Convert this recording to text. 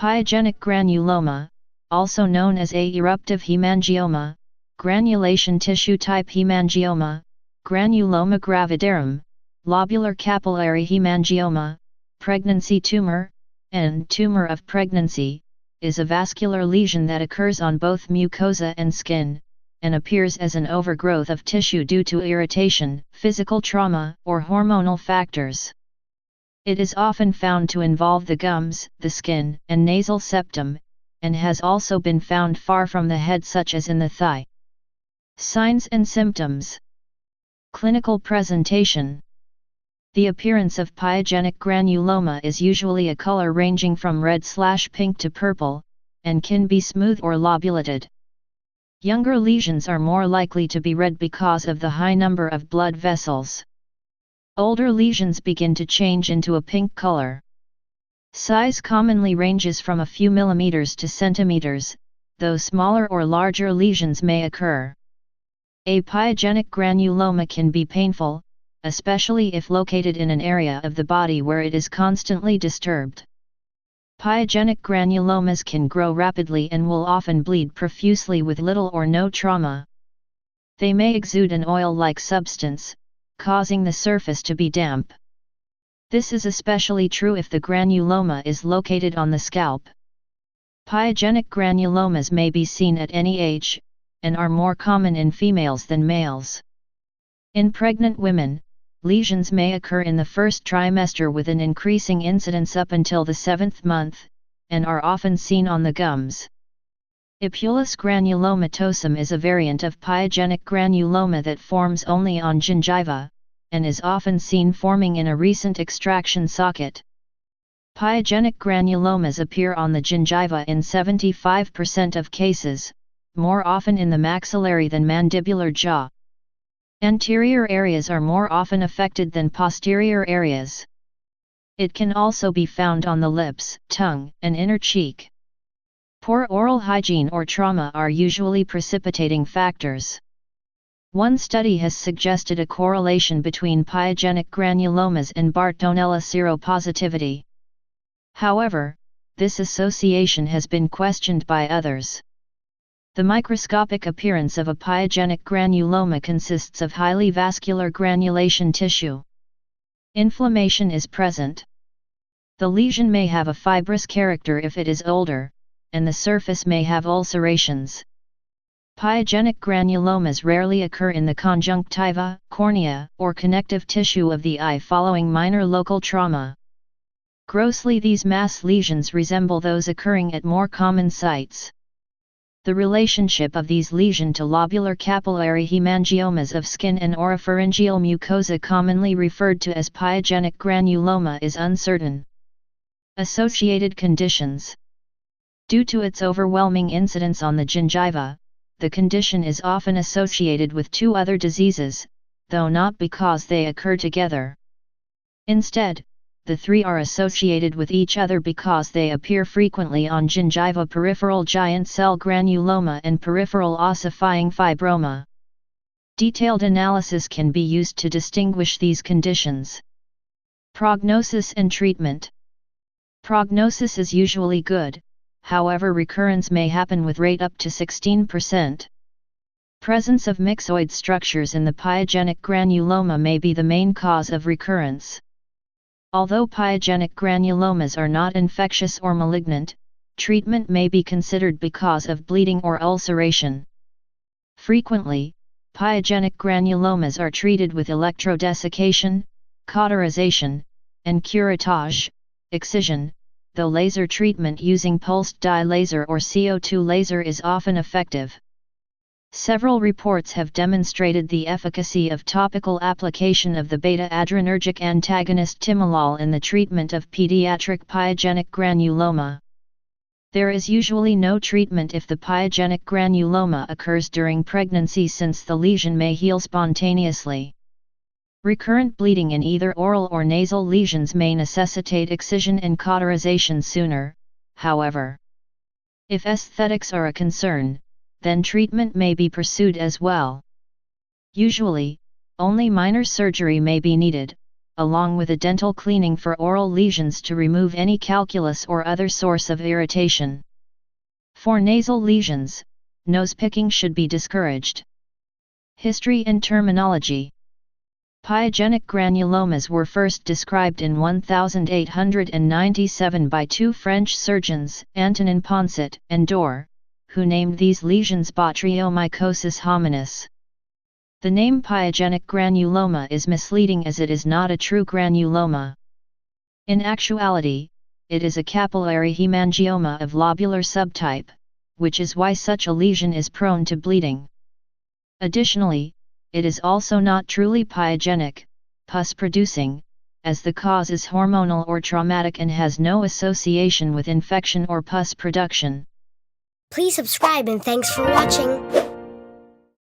Pyogenic granuloma, also known as a eruptive hemangioma, granulation tissue type hemangioma, granuloma gravidarum, lobular capillary hemangioma, pregnancy tumor, and tumor of pregnancy, is a vascular lesion that occurs on both mucosa and skin, and appears as an overgrowth of tissue due to irritation, physical trauma, or hormonal factors. It is often found to involve the gums, the skin, and nasal septum, and has also been found far from the head such as in the thigh. Signs and symptoms. Clinical presentation. The appearance of pyogenic granuloma is usually a color ranging from red/pink to purple, and can be smooth or lobulated. Younger lesions are more likely to be red because of the high number of blood vessels. Older lesions begin to change into a pink color. Size commonly ranges from a few millimeters to centimeters, though smaller or larger lesions may occur. A pyogenic granuloma can be painful, especially if located in an area of the body where it is constantly disturbed. Pyogenic granulomas can grow rapidly and will often bleed profusely with little or no trauma. They may exude an oil-like substance, causing the surface to be damp. This is especially true if the granuloma is located on the scalp. Pyogenic granulomas may be seen at any age, and are more common in females than males. In pregnant women, lesions may occur in the first trimester with an increasing incidence up until the 7th month, and are often seen on the gums. Epulis granulomatosum is a variant of pyogenic granuloma that forms only on gingiva, and is often seen forming in a recent extraction socket. Pyogenic granulomas appear on the gingiva in 75% of cases, more often in the maxillary than mandibular jaw. Anterior areas are more often affected than posterior areas. It can also be found on the lips, tongue, and inner cheek. Poor oral hygiene or trauma are usually precipitating factors. One study has suggested a correlation between pyogenic granulomas and Bartonella seropositivity. However, this association has been questioned by others. The microscopic appearance of a pyogenic granuloma consists of highly vascular granulation tissue. Inflammation is present. The lesion may have a fibrous character if it is older, and the surface may have ulcerations. Pyogenic granulomas rarely occur in the conjunctiva, cornea, or connective tissue of the eye following minor local trauma. Grossly, these mass lesions resemble those occurring at more common sites. The relationship of these lesions to lobular capillary hemangiomas of skin and oropharyngeal mucosa, commonly referred to as pyogenic granuloma, is uncertain. Associated conditions. Due to its overwhelming incidence on the gingiva, the condition is often associated with 2 other diseases, though not because they occur together. Instead, the 3 are associated with each other because they appear frequently on gingiva: peripheral giant cell granuloma and peripheral ossifying fibroma. Detailed analysis can be used to distinguish these conditions. Prognosis and treatment. Prognosis is usually good, however recurrence may happen with rate up to 16%. Presence of myxoid structures in the pyogenic granuloma may be the main cause of recurrence. Although pyogenic granulomas are not infectious or malignant, treatment may be considered because of bleeding or ulceration. Frequently, pyogenic granulomas are treated with electrodesiccation, cauterization, and curettage, excision, though laser treatment using pulsed dye laser or CO2 laser is often effective. Several reports have demonstrated the efficacy of topical application of the beta-adrenergic antagonist timolol in the treatment of pediatric pyogenic granuloma. There is usually no treatment if the pyogenic granuloma occurs during pregnancy, since the lesion may heal spontaneously. Recurrent bleeding in either oral or nasal lesions may necessitate excision and cauterization sooner, however. If aesthetics are a concern, then treatment may be pursued as well. Usually, only minor surgery may be needed, along with a dental cleaning for oral lesions to remove any calculus or other source of irritation. For nasal lesions, nose picking should be discouraged. History and terminology. Pyogenic granulomas were first described in 1897 by two French surgeons, Antonin Poncet and Dor, who named these lesions Botryomycosis hominis. The name pyogenic granuloma is misleading as it is not a true granuloma. In actuality, it is a capillary hemangioma of lobular subtype, which is why such a lesion is prone to bleeding. Additionally, it is also not truly pyogenic, pus-producing, as the cause is hormonal or traumatic and has no association with infection or pus production. Please subscribe and thanks for watching.